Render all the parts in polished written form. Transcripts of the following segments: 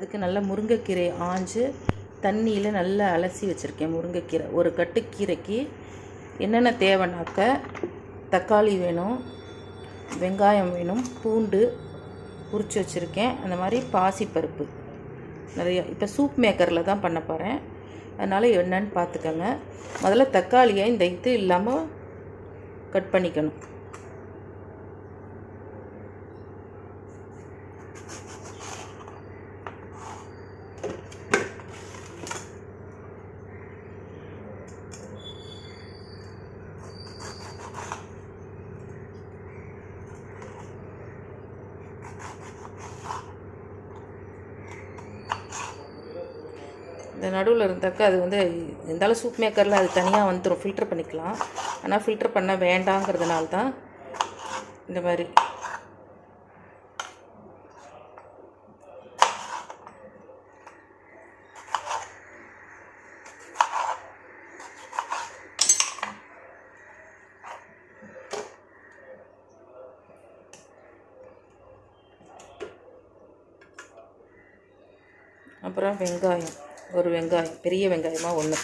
அதுக்கு நல்லா முருங்கைக்கீரை ஆஞ்சு தண்ணியில் நல்லா அலசி வச்சுருக்கேன். முருங்கைக்கீரை ஒரு கட்டு கீரைக்கு என்னென்ன தேவைன்னாக்க தக்காளி வேணும், வெங்காயம் வேணும், பூண்டு உரித்து வச்சுருக்கேன். அந்த மாதிரி பாசிப்பருப்பு நிறையா. இப்போ சூப் மேக்கரில் தான் பண்ண போகிறேன், அதனால் என்னன்னு பார்த்துக்கோங்க. முதல்ல தக்காளியை இந்த இது இல்லாமல் கட் பண்ணிக்கணும். இந்த நடுவில் இருந்தாக்கா அது வந்து இருந்தாலும் சூப் மேக்கரில் அது தனியாக வந்துடும், ஃபில்டர் பண்ணிக்கலாம். ஆனால் ஃபில்டர் பண்ண வேண்டாங்கிறதுனால தான் இந்த மாதிரி. அப்புறம் வெங்காயம், ஒரு வெங்காயம், பெரிய வெங்காயமாக ஒன்று.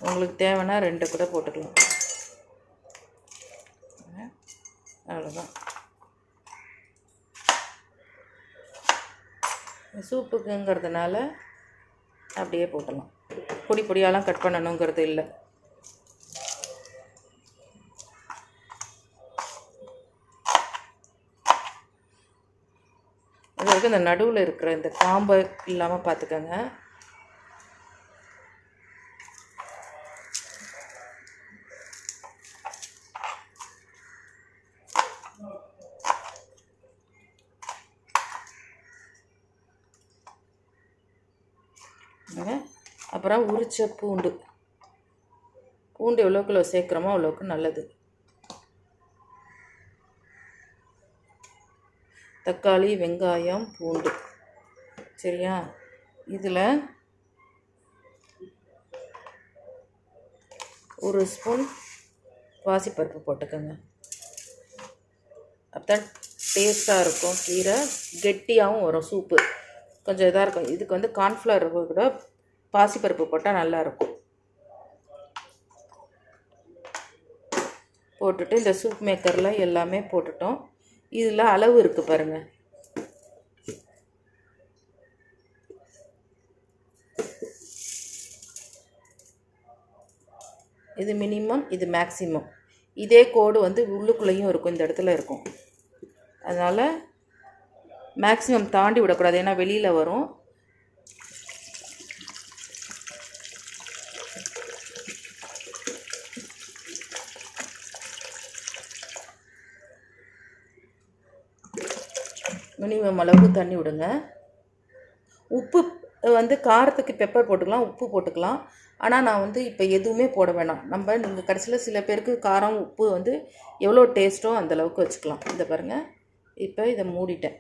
உங்களுக்கு தேவைன்னா 2 கூட போட்டுக்கலாம். அவ்வளோதான். சூப்புக்குங்கிறதுனால அப்படியே போட்டலாம். பொடி பொடியாலாம் கட் பண்ணணுங்கிறது இல்லை. அது வரைக்கும் இந்த நடுவில் இருக்கிற இந்த காம்பை இல்லாமல் பார்த்துக்கோங்க. அப்புறம் உரிச்ச பூண்டு எவ்வளோக்குள்ள சேர்க்குறோமோ அவ்வளோக்கு நல்லது. தக்காளி, வெங்காயம், பூண்டு, சரியா? இதில் 1 ஸ்பூன் பாசிப்பருப்பு போட்டுக்கோங்க. அப்போதான் டேஸ்ட்டாக இருக்கும். கீரை கெட்டியாகவும் வரும், சூப்பு கொஞ்சம் இதாக இருக்கும். இதுக்கு வந்து கார்ன்ஃப்ளவர் கூட பாசிப்பருப்பு போட்டால் நல்லாயிருக்கும். போட்டுட்டு இந்த சூப் மேக்கரில் எல்லாமே போட்டுட்டோம். இதில் அளவு இருக்குது பாருங்கள். இது மினிமம், இது மேக்ஸிமம். இதே கோடு வந்து உள்ளுக்குள்ளேயும் இருக்கும், இந்த இடத்துல இருக்கும். அதனால் மேக்ஸிமம் தாண்டி விடக்கூடாது, ஏன்னா வெளியில் வரும். மினிமம் அளவு தண்ணி விடுங்க. உப்பு வந்து காரத்துக்கு பெப்பர் போட்டுக்கலாம், உப்பு போட்டுக்கலாம். ஆனால் நான் வந்து இப்போ எதுவுமே போட வேணாம். நீங்கள் கடைசியில் சில பேருக்கு காரம் உப்பு வந்து எவ்வளோ டேஸ்ட்டோ அந்தளவுக்கு வச்சுக்கலாம். இதை பாருங்கள். இப்போ இதை மூடிட்டேன்.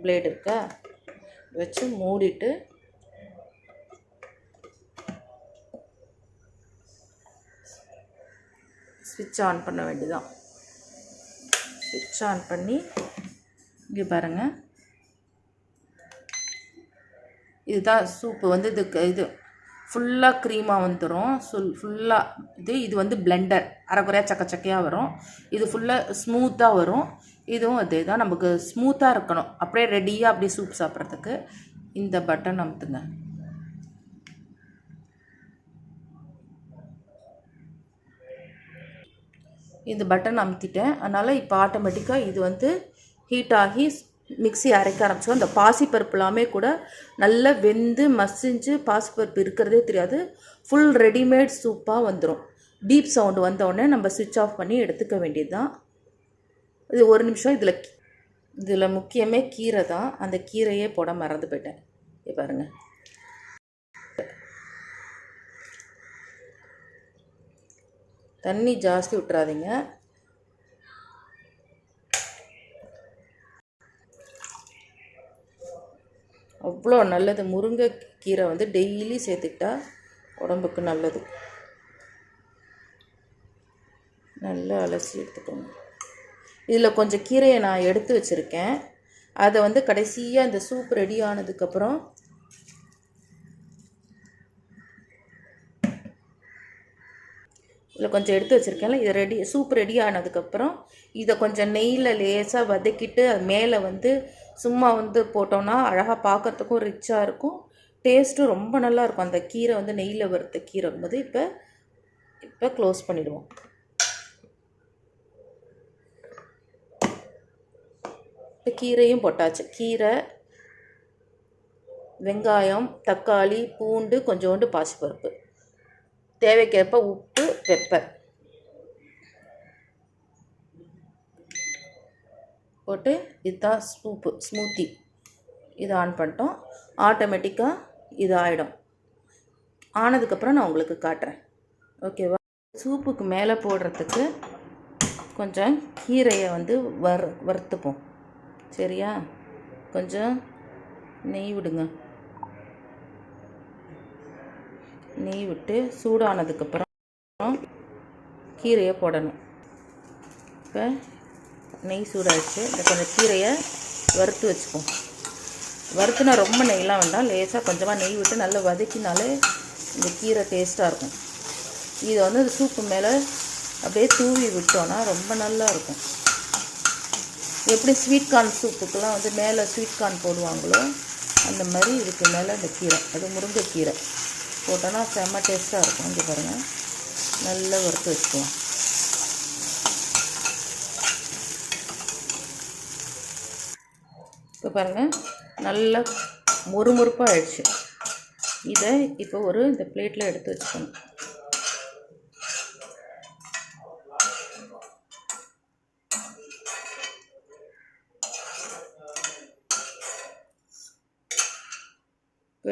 பிளேடு இருக்கா, வச்சு மூடிட்டு ஸ்விட்ச் ஆன் பண்ண வேண்டியதான். ஸ்விட்ச் ஆன் பண்ணி இங்கே பாருங்கள், இதுதான் சூப்பு வந்து இது ஃபுல்லாக க்ரீமாக வந்துடும். ஃபுல்லாக இது வந்து பிளெண்டர் அரைக்குறையாக சக்கையாக வரும். இது ஃபுல்லாக ஸ்மூத்தாக வரும். இதுவும் அதே தான். நமக்கு ஸ்மூத்தாக இருக்கணும், அப்படியே ரெடியாக அப்படியே சூப் சாப்பிட்றதுக்கு. இந்த பட்டன் அமுத்துங்க. இந்த பட்டன் அமுத்திட்டேன். அதனால் இப்போ ஆட்டோமேட்டிக்காக இது வந்து ஹீட் ஆகி மிக்ஸி அரைக்க ஆரம்பிச்சோம். இந்த பாசிப்பருப்பு எல்லாமே கூட நல்லா வெந்து மசிஞ்சு பாசிப்பருப்பு இருக்கிறதே தெரியாது. ஃபுல் ரெடிமேட் சூப்பாக வந்துடும். டீப் சவுண்டு வந்தோடனே நம்ம ஸ்விட்ச் ஆஃப் பண்ணி எடுத்துக்க வேண்டியது தான். இது 1 நிமிஷம். இதில் முக்கியமே கீரை தான். அந்த கீரையே போட மறந்து போயிட்டேன். பாருங்கள், தண்ணி ஜாஸ்தி விட்டுறாதீங்க. அவ்வளோ நல்லது. முருங்கைக்கீரை வந்து டெய்லி சேர்த்துக்கிட்டா உடம்புக்கு நல்லது. நல்லா அலசி எடுத்துக்கோங்க. இதில் கொஞ்சம் கீரையை நான் எடுத்து வச்சுருக்கேன். அதை வந்து கடைசியாக இந்த சூப் ரெடி ஆனதுக்கப்புறம் இதில் கொஞ்சம் எடுத்து வச்சுருக்கேன்ல, இதை சூப் ரெடி ஆனதுக்கப்புறம் இதை கொஞ்சம் நெய்யில் லேசாக வதக்கிட்டு அது மேலே வந்து சும்மா வந்து போட்டோன்னா அழகாக பார்க்குறதுக்கும் ரிச்சாக இருக்கும், டேஸ்ட்டும் ரொம்ப நல்லாயிருக்கும். அந்த கீரை வந்து நெய்யில் வறுத்த கீரை போது இப்போ க்ளோஸ் பண்ணிவிடுவோம். இப்போ கீரையும் போட்டாச்சு. கீரை, வெங்காயம், தக்காளி, பூண்டு, கொஞ்சோண்டு பாசிப்பருப்பு, தேவைக்கேற்ப உப்பு, பெப்பர் போட்டு இதுதான் ஸ்மூத்தி. இது ஆன் பண்ணிட்டோம். ஆட்டோமேட்டிக்காக இது ஆகிடும். ஆனதுக்கப்புறம் நான் உங்களுக்கு காட்டுறேன். ஓகேவா? சூப்புக்கு மேலே போடுறதுக்கு கொஞ்சம் கீரையை வந்து வறுத்துப்போம். சரியா? கொஞ்சம் நெய் விடுங்க. நெய் விட்டு சூடானதுக்கப்புறம் கீரையை போடணும். இப்போ நெய் சூடாகிடுச்சு. இந்த கொஞ்சம் கீரையை வறுத்து வச்சுப்போம். வறுத்துனா ரொம்ப நெய்லாம் வேண்டாம், லேசாக கொஞ்சமாக நெய் விட்டு நல்லா வதக்கினாலே இந்த கீரை டேஸ்ட்டாக இருக்கும். இதை வந்து இந்த சூப்பு மேலே அப்படியே தூவி விட்டோன்னா ரொம்ப நல்லா இருக்கும். எப்படி ஸ்வீட் கார்ன் சூப்புக்கெலாம் வந்து மேலே ஸ்வீட் கார்ன் போடுவாங்களோ அந்த மாதிரி இதுக்கு மேலே இந்த கீரை, அது முருங்கைக்கீரை போட்டோன்னா செம்ம டேஸ்ட்டாக இருக்கும். இங்கே பாருங்கள், நல்லா வறுத்து வச்சுக்குவோம். இப்போ பாருங்கள், நல்லா மொறுமொறுப்பாக ஆயிடுச்சு. இதை இப்போ இந்த பிளேட்டில் எடுத்து வச்சுக்கணும்.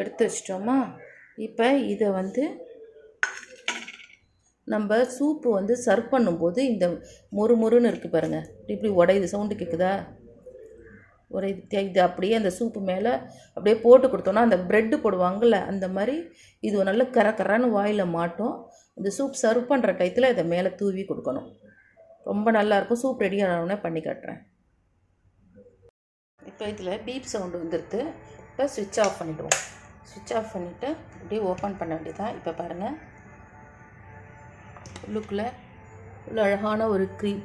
எடுத்து வச்சிட்டோமா? இப்போ இதை வந்து நம்ம சூப்பு வந்து சர்வ் பண்ணும்போது இந்த மொறுமொறுன்னு இருக்குது பாருங்கள், இப்படி உடையுது, சவுண்டு கேட்குதா? இது அப்படியே அந்த சூப்பு மேலே அப்படியே போட்டு கொடுத்தோன்னா அந்த ப்ரெட்டு போடுவாங்கள்ல அந்த மாதிரி இது நல்ல கரன்னு வாயில் மாட்டோம். இந்த சூப் சர்வ் பண்ணுற டயத்தில் இதை மேலே தூவி கொடுக்கணும். ரொம்ப நல்லாயிருக்கும். சூப் ரெடி ஆனவுடனே பண்ணி காட்டுறேன். இப்போ இதில் பீப் சவுண்டு வந்துடுது. இப்போ ஸ்விட்ச் ஆஃப் பண்ணிவிடுவோம். ஸ்விட்ச் ஆஃப் பண்ணிவிட்டு அப்படியே ஓப்பன் பண்ண வேண்டியதான். இப்போ பாருங்கள், உள்ளுக்குள்ளே இவ்வளோ அழகான ஒரு க்ரீம்,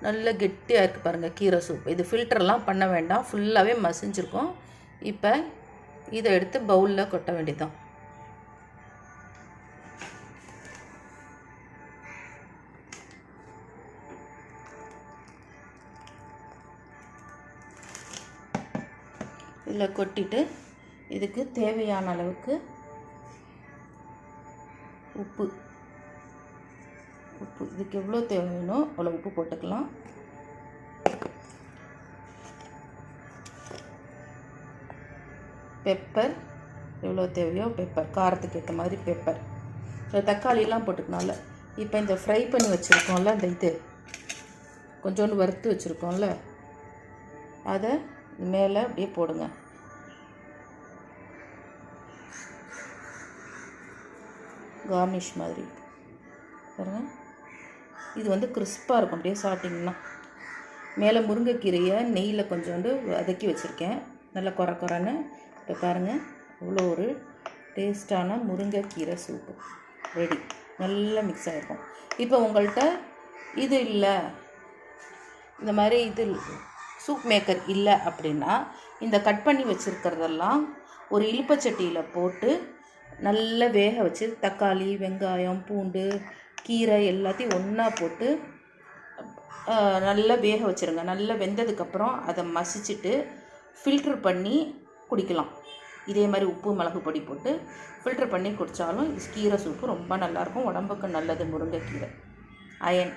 நல்ல கெட்டியாக இருக்குது பாருங்கள் கீரை சூப். இது ஃபில்டர்லாம் பண்ண வேண்டாம், ஃபுல்லாகவே மசிஞ்சிருக்கும். இப்போ இதை எடுத்து பவுலில் கொட்ட வேண்டியதான். இதில் கொட்டிட்டு இதுக்கு தேவையான அளவுக்கு உப்பு இதுக்கு எவ்வளோ தேவையோ அவ்வளோ உப்பு போட்டுக்கலாம். பெப்பர் எவ்வளோ தேவையோ பெப்பர், காரத்துக்கு ஏற்ற மாதிரி பெப்பர். தக்காளிலாம் போட்டுக்கணும்ல. இப்போ இந்த ஃப்ரை பண்ணி வச்சுருக்கோம்ல, இந்த இது கொஞ்சோண்டு வறுத்து வச்சுருக்கோம்ல, அதை மேலே அப்படியே போடுங்க. கார்னிஷ் மாதிரி பாருங்கள். இது வந்து கிறிஸ்பாக இருக்கும் அப்படியே சாப்பிட்டிங்கன்னா. மேலே முருங்கைக்கீரையை நெய்யில் கொஞ்சோண்டு வதக்கி வச்சுருக்கேன், நல்லா குறன்னு. இப்போ பாருங்கள், அவ்வளோ ஒரு டேஸ்டான முருங்கைக்கீரை சூப்பு ரெடி. நல்லா மிக்ஸ் ஆகிருக்கும். இப்போ உங்கள்கிட்ட இது இல்லை, இந்த மாதிரி இது சூப் மேக்கர் இல்லை அப்படின்னா இந்த கட் பண்ணி வச்சுருக்கிறதெல்லாம் ஒரு இலுப்பச்சட்டியில் போட்டு நல்லா வேக வச்சு தக்காளி, வெங்காயம், பூண்டு, கீரை எல்லாத்தையும் ஒன்றா போட்டு நல்லா வேக வச்சுருங்க. நல்லா வெந்ததுக்கப்புறம் அதை மசிச்சுட்டு ஃபில்ட்ரு பண்ணி குடிக்கலாம். இதே மாதிரி உப்பு மிளகு பொடி போட்டு ஃபில்ட்ரு பண்ணி குடித்தாலும் கீரை சூப்பு ரொம்ப நல்லாயிருக்கும். உடம்புக்கு நல்லது முருங்கைக்கீரை, அயன்.